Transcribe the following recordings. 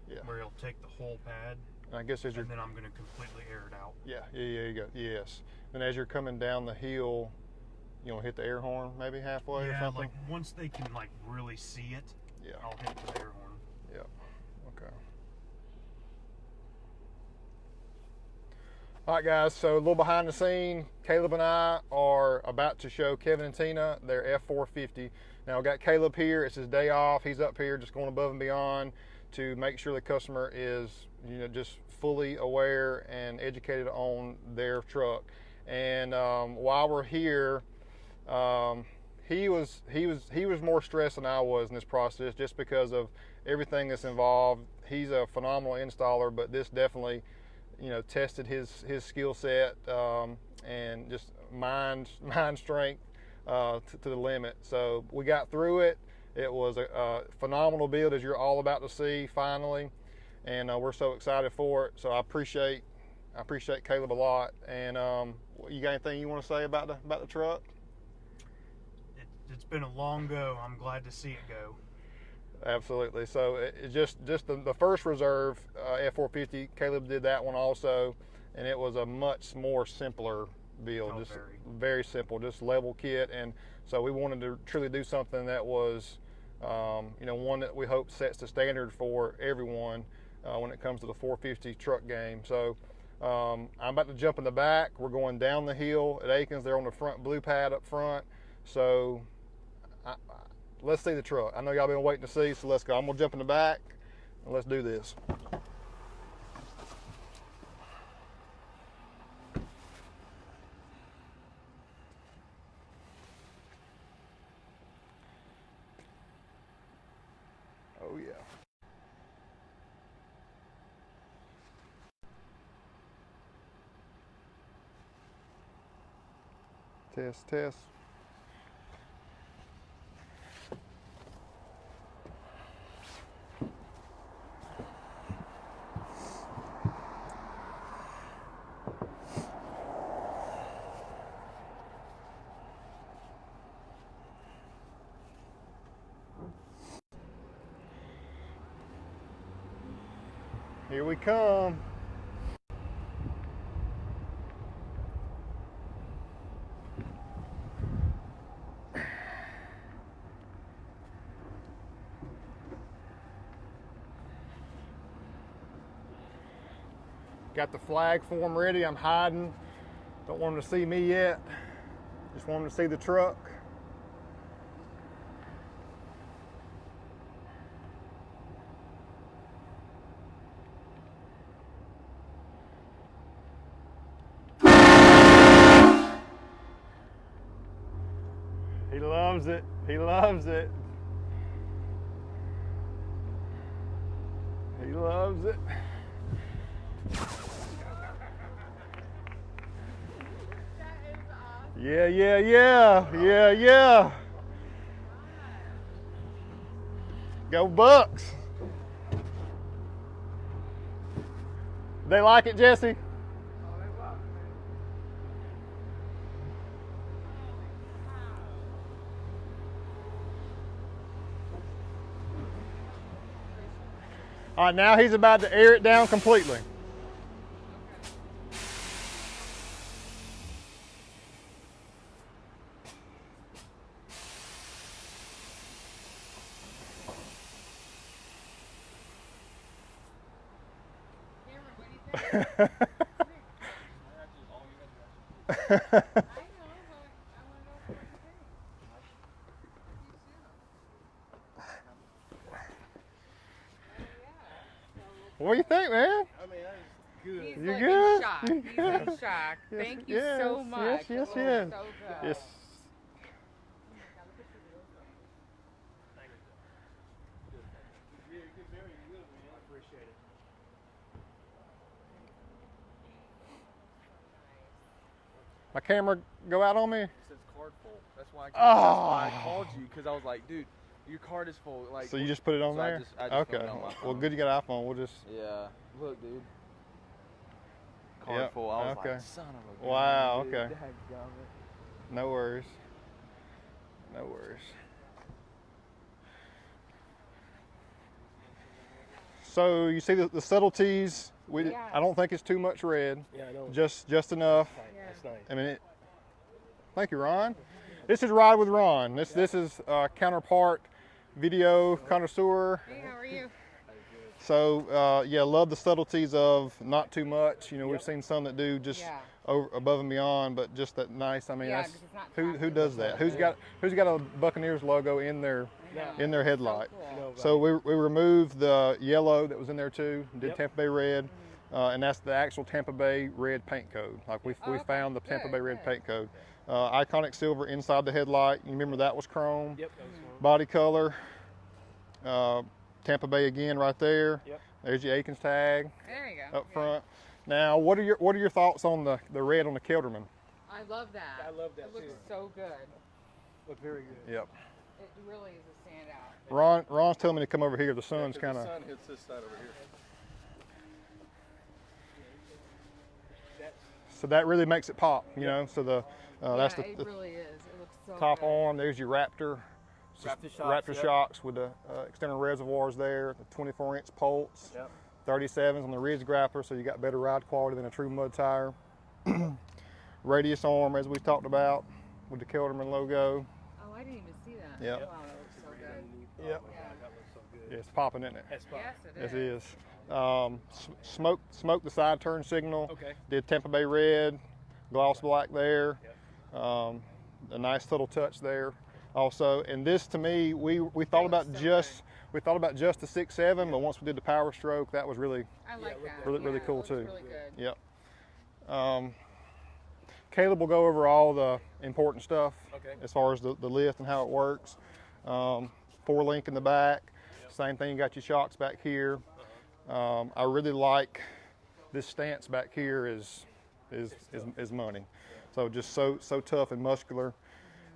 Yeah. Where it'll take the whole pad. And I guess as and then I'm going to completely air it out. Yeah, you go. Yes. And as you're coming down the hill, you want to hit the air horn maybe halfway or something? Like once they can like really see it, I'll hit the air horn. Yeah. Okay. All right, guys, so a little behind the scene. Caleb and I are about to show Kevin and Tina their F450. Now, I've got Caleb here. It's his day off. He's up here just going above and beyond to make sure the customer is, just fully aware and educated on their truck. And while we're here, he was more stressed than I was in this process just because of everything that's involved. He's a phenomenal installer, but this definitely tested his skill set and just mind strength to the limit. So we got through it. It was a phenomenal build, as you're all about to see finally, and we're so excited for it. So I appreciate Caleb a lot. And you got anything you want to say about the truck? It's been a long go. I'm glad to see it go. Absolutely. So it's just the first reserve F450. Caleb did that one also, and it was a much more simpler build. Oh, just very simple, just level kit. And so we wanted to truly do something that was, one that we hope sets the standard for everyone when it comes to the 450 truck game. So I'm about to jump in the back. We're going down the hill at Akins. They're on the front blue pad up front. So let's see the truck. I know y'all been waiting to see, so let's go. I'm gonna jump in the back and let's do this. Oh yeah. Test. Here we come. Got the flag form ready. I'm hiding. Don't want them to see me yet. Just want them to see the truck. He loves it. He loves it. He loves it. Yeah. Go Bucks. They like it, Jesse? All right, now he's about to air it down completely. What do you think, man? I mean, that is good. He's You like good? in shock. You He's good? in shock. Thank you Yes, so much. yes. So good. Yes. My camera go out on me? It says card full. That's why I called you, because I was like, dude, your card is full. Like, So you just put it on so there? I just Okay. filmed it on my Well, phone. good you got an iPhone. We'll just. Yeah. Look, dude. Card Yep, full. I was okay. like, son of a gun, Wow, dude. okay. Dadgummit. No worries. No worries. So you see the subtleties. Yeah. I don't think it's too much red. Yeah, I know. Just enough. That's nice. I mean, thank you, Ron. This is Ride with Ron. This is counterpart video connoisseur. Hey, how are you? So yeah, love the subtleties of not too much. You know, we've seen some that do just over, above and beyond, but just that nice. I mean, Yeah, that's, 'cause it's not who does that? Who's got a Buccaneers logo in their headlight? Cool. So we removed the yellow that was in there too. Did Tampa Bay red, and that's the actual Tampa Bay red paint code. Like we found the Tampa Bay red paint code. Iconic silver inside the headlight. You remember that was chrome. Yep, that was chrome. Body color. Tampa Bay again right there. Yep. There's your Akins tag There you go. up front. Now, what are your thoughts on the red on the Kelderman? I love that. I love that It looks too. so good. Look very good. Yep. It really is a standout. Ron's telling me to come over here. The sun's kind The of. sun hits this side over here. So that really makes it pop, you know. So that's it the really is. It looks so top good. arm. There's your Raptor. Raptor yep. shocks with the external reservoirs there. The 24-inch Pulse. Yep. 37s on the Ridge Grappler, so you got better ride quality than a true mud tire. Radius arm, as we talked about, with the Kelderman logo. Oh, I didn't even see that. Yep. Wow, that looks so good. Yep. Yeah. That looks so good. Yeah, it's popping, isn't it? That's fine. Yes, Yes, it it is. is. Smoke the side turn signal. Okay. Did Tampa Bay red, gloss black there. A nice subtle touch there. Also, and this to me, we thought about so just the 6.7, but once we did the Power Stroke, that was really I like that. really Yeah, cool it looks too. Really good. Yep. Caleb will go over all the important stuff Okay. as far as the lift and how it works. 4-link in the back. Same thing, you got your shocks back here. I really like this stance back here is money. So just so tough and muscular.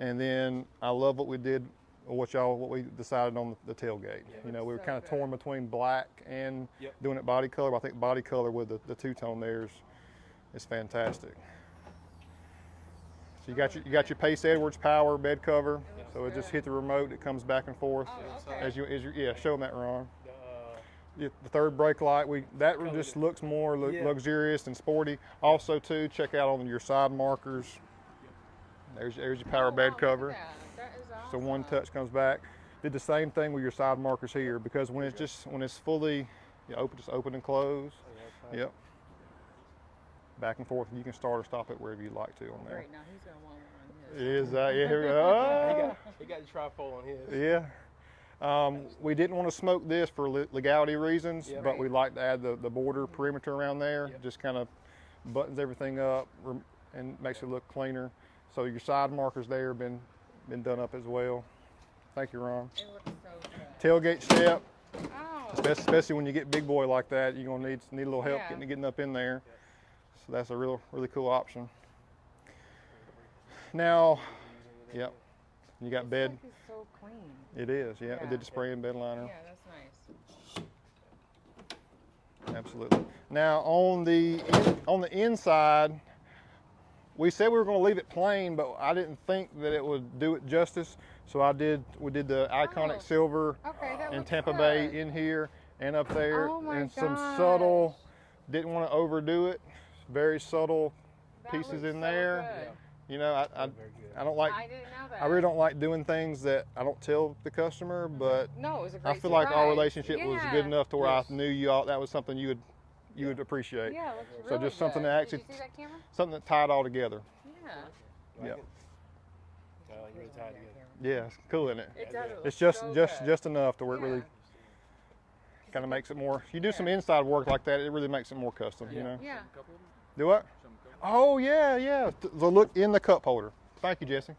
And then I love what we did, what we decided on the tailgate. You know, we were So kind of good. torn between black and Yep. doing it body color. But I think body color with the two-tone there is fantastic. So you got your Pace Edwards power bed cover. So it just hit the remote. It comes back and forth. Oh, okay. As you show them that, Ron. The third brake light, that just looks more luxurious and sporty. Also, too, check out on your side markers. There's your power bed cover. That is awesome. So one touch comes back. Did the same thing with your side markers here, because when it's fully just open and close. Yep. Back and forth. You can start or stop it wherever you like to on there. Great. Now he's gonna want one on his. It is yeah, here we go. He got the trifold on his. Yeah. We didn't want to smoke this for legality reasons, Yep. but we like to add the border perimeter around there. Yep. Just kind of buttons everything up and makes it look cleaner. So your side markers there have been done up as well. Thank you, Ron. It looks so good. Tailgate step, Oh. especially when you get big boy like that, you're gonna need a little help Yeah. getting up in there. So that's a really cool option. Now, yep, you got bed. This is so clean. It is, yeah. We Yeah. did the spray and bed liner. Yeah, that's nice. Absolutely. Now on the inside, we said we were going to leave it plain, but I didn't think that it would do it justice. So we did the iconic Oh. silver Okay, that and looks Tampa good. Bay in here and up there, Oh my and some gosh. subtle. Didn't want to overdo it. Very subtle That pieces looks in so there. good. You know, I Very good. don't like. I didn't know that. I really don't like doing things that I don't tell the customer, but No, it was a I great feel like our surprise. relationship was Yeah. good enough to where Yes. I knew that was something you would appreciate. Yeah, it looks So really just something good. that actually- Did you see that camera? Something that tied all together. Yeah. Yep. You really tied together. Yeah, it's cool, isn't it? It does. It It's looks just so just good. just enough to where it Yeah. really kind of makes it more. If you do some inside work like that, it really makes it more custom. You know. Yeah. Do what? Oh yeah. The look in the cup holder. Thank you, Jesse.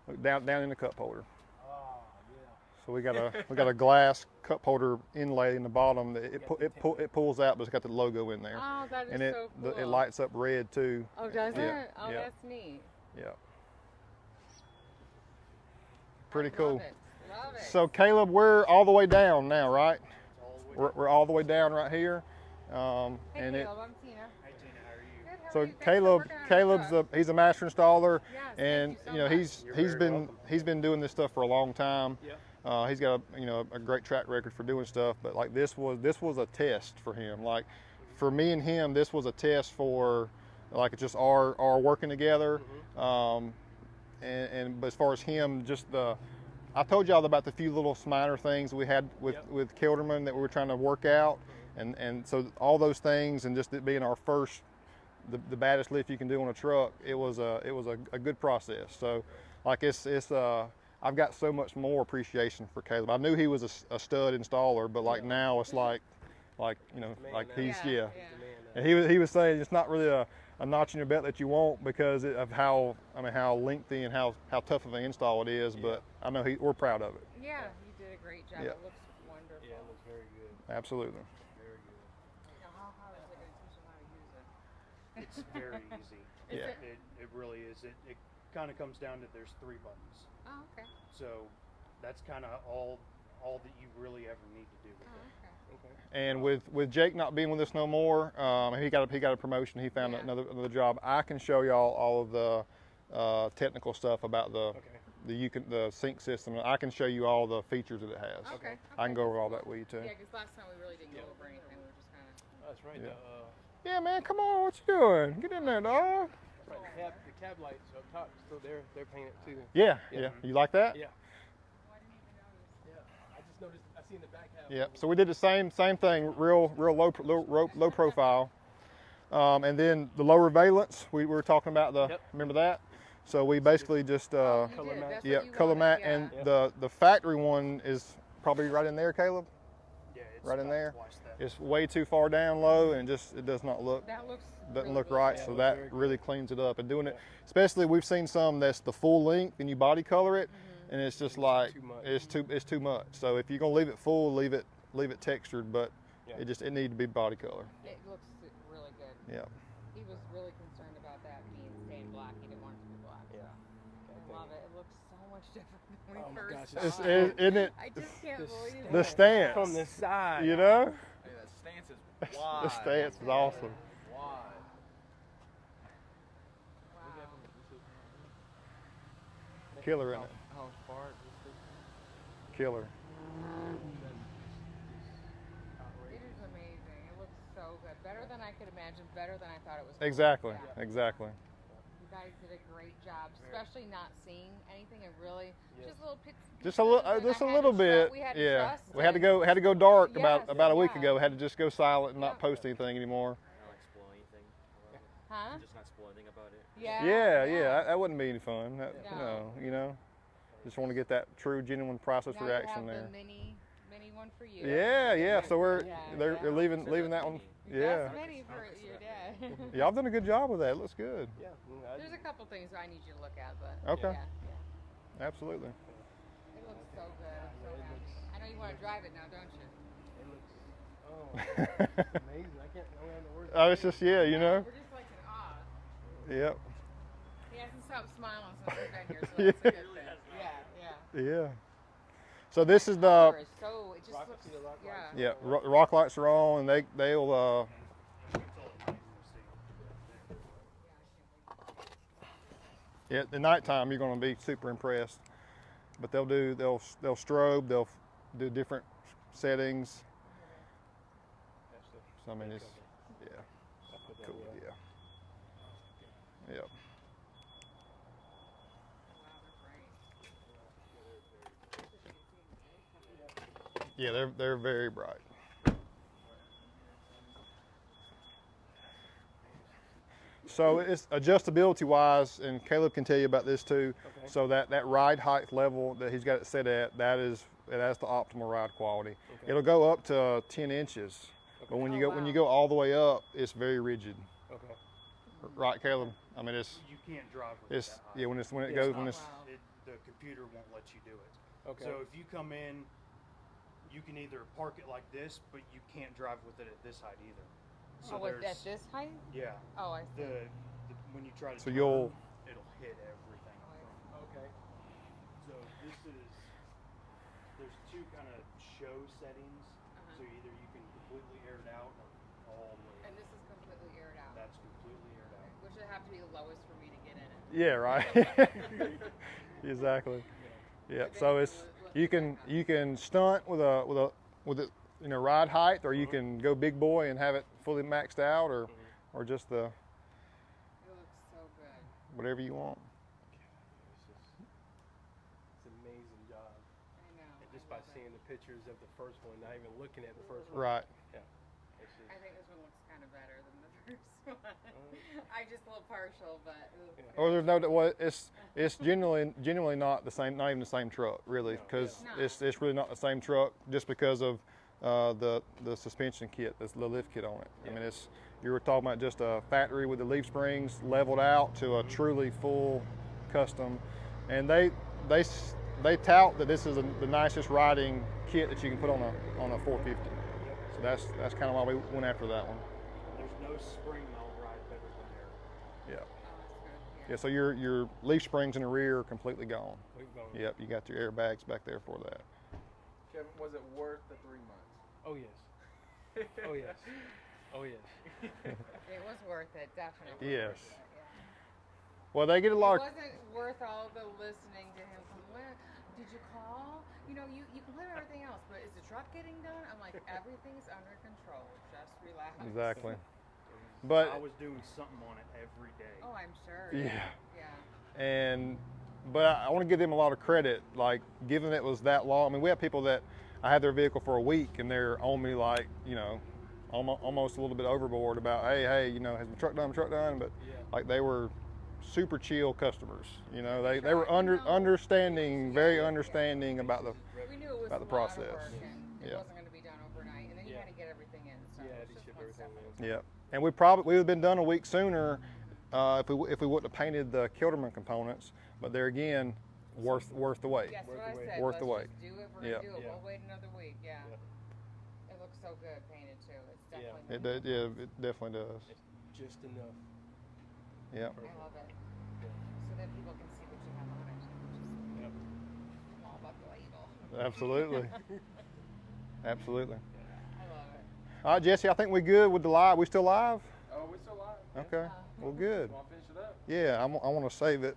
Look down in the cup holder. Oh, yeah. So we got a glass cup holder inlay in the bottom that it pulls out, but it's got the logo in there, Oh, that is and so cool. it lights up red too. Oh, does Yeah, it? Oh, yeah. that's neat. Yeah. Pretty cool. Love it. Love it. So Caleb, we're all the way down now, right? All the way We're all the way down right here, Hey, and Caleb, I'm Tina. Hey, Tina, how are you? Good, how are so you? Thanks for working on our Caleb's truck. he's a master installer, Yes, thank and you so you know much. he's You're he's very been welcome. he's been doing this stuff for a long time. Yeah. He's got a great track record for doing stuff, but like this was a test for him. Like for me and him, this was a test for like just our working together. But as far as him, I told y'all about the few little minor things we had with Kelderman that we were trying to work out, and so all those things, and just it being our first, the baddest lift you can do on a truck, it was a good process. So like I've got so much more appreciation for Caleb. I knew he was a stud installer, but like now it's like he's And he was saying it's not really a notch in your belt that you want because of how lengthy and how tough of an install it is. But I know we're proud of it. Yeah, you did a great job. Yeah. It looks wonderful. Yeah, it looks very good. Absolutely. Very good. Now, how hard is it going to teach them how to use it? It's very easy. Yeah. It really is. It kind of comes down to there's 3 buttons. Oh, okay. So that's kind of all that you really ever need to do with Oh, it. okay. Okay. And with Jake not being with us no more, he got a promotion. He found Yeah. another job. I can show y'all all of the technical stuff about the sync system. I can show you all the features that it has. Okay. I can go over all that with you too. Yeah, because last time we really didn't go over anything. We were just kind of. That's right. Yeah. Yeah, man, come on, what you doing? Get in there, dog. Right, the cab lights up top, so they're painted too. Yeah. Yeah. You like that? Yeah. Oh, I didn't even notice. Yeah. I just noticed. I seen the back half. Yeah. So we did the same thing, real low profile, and then the lower valence. We were talking about remember that? So we basically just You color did. mat. That's yeah, what you color wanted, mat, yeah. and Yeah. the factory one is probably right in there, Caleb. Yeah, it's Right in about there. twice that. It's way too far down low, and it does not look That looks. doesn't really look good. right. Yeah, So it looks that very good. really cleans it up. And doing it, especially we've seen some that's the full length and you body color it, and it's just like too much. it's too much. So if you're gonna leave it full, leave it textured, but Yeah. it needs to be body color. It looks really good. Yeah. He was really concerned about that being stained black. He didn't want it to be black. Yeah. I love it. It looks so much different than when Oh we my first gosh, saw Isn't it I just can't believe the it. stance? From the side. You know, Hey, that stance is wide. the stance is awesome. Wide. Wow. Killer in it. How far this is. Killer. It is amazing. It looks so good. Better than I could imagine. Better than I thought it was. Exactly. Yeah. Exactly. You guys did a great job, especially not seeing anything and really just little bits. Just a little bit. We had to Yeah. trust We had to and- go dark Yes, about a week yeah. ago. We had to just go silent and not Yeah. post anything anymore. Not like spoil anything. Huh? Just not spoil anything about it. Yeah. Yeah. That wouldn't be any fun. No. No. Just want to get that true, genuine process Now reaction you have there. the mini one for you. Yeah. So Yeah. they're leaving that one. Yeah. That's mini for your dad. Y'all done a good job with that. It looks good. Yeah. There's a couple things I need you to look at, but Okay. yeah. Absolutely. It looks so good. I'm so happy. I know you want to drive it now, don't you? It looks. Oh, it's amazing. I can't know the words. I was just We're just like in awe. Yep. He hasn't stopped smiling since we've been here, so that's a good thing. Yeah. So this is the Color is so it just Rock- looks see the rock yeah. lights? rock lights are on, and they'll yeah, at nighttime you're going to be super impressed. But they'll strobe, they'll do different settings. So I mean it's cool, yeah. Yep. Yeah, they're very bright. So it's adjustability wise, and Caleb can tell you about this too. Okay. So that ride height level that he's got it set at, that's the optimal ride quality. Okay. It'll go up to 10 inches, but when you Oh, when you wow. go all the way up, it's very rigid. Okay. Right, Caleb? I mean it's You can't drive with it's that high. yeah when it It's goes not- when it's Wow. the computer won't let you do it. Okay. So if you come in, you can either park it like this, but you can't drive with it at this height either. So Oh, at there's this height? yeah. Oh, I see. The when you try to So turn, you'll- it'll hit everything. Okay. So there's two kind of show settings. So either you can completely air it out or all the way. And this is completely aired out. That's completely aired out. Which would have to be the lowest for me to get in it. yeah right exactly. Yeah. But So then it's you You can stunt with it, you know, ride height, or you can go big boy and have it fully maxed out, or just the It looks so good. whatever you want. It's an amazing job. I know. And just I by love seeing it. the pictures of the first one, not even looking at the first one. Right. Yeah. It's just, I think this one looks kind of better than the first one. I just a little partial, but. Or there's no, well, it's genuinely not the same, not even the same truck, really, No. because No. it's really not the same truck just because of the suspension kit, the lift kit on it. I mean, you were talking about just a factory with the leaf springs leveled out to a truly full custom, and they tout that this is the nicest riding kit that you can put on a 450. So that's kind of why we went after that one. There's no spring that'll ride better than there. Yeah. Oh, that's good. Yeah. So your leaf springs in the rear are completely gone. we've gone. Yep. You got your airbags back there for that. Kevin, was it worth the 3 months? Oh yes. Oh yes. Oh yes. It was worth it, definitely. Yes. Yeah. Well, they get a lot It of. wasn't worth all the listening to him from where did you call? You know, you complain about everything else, but is the truck getting done? I'm like, everything's under control. Just relax. Exactly. I But was doing something on it every day. Oh, I'm sure. yeah. Yeah. But I want to give them a lot of credit, like given it was that long. I mean, we have people that I had their vehicle for a week and they're on me like, you know, almost a little bit overboard about, hey, you know, has my truck done? But Yeah. like they were super chill customers. You know, they Sure, were you know. understanding, very understanding about the. We knew it was About the a lot of process. work and it Yeah. wasn't going to be done overnight, and then you Yeah. had to get everything in. So Yeah, it was they just ship one everything step. in. Yeah, and we would have been done a week sooner if we wouldn't have painted the Kelderman components. But there again, worth the wait. Yes, Worth what I the wait. said. Worth Let's the wait. just do it. We're Yeah. gonna do it. Yeah. We'll wait another week. Yeah. Yeah. It looks so good painted too. It's Yeah. definitely. It definitely does. Just enough. Yeah. I love it. So then people can see what you have on it. Which Yep. is all about the label. Absolutely. Absolutely. I love it. All right, Jesse, I think we're good with the live. We still live? Oh, we still live. Okay. Well, good. Want to finish it up? Yeah, I want to save it.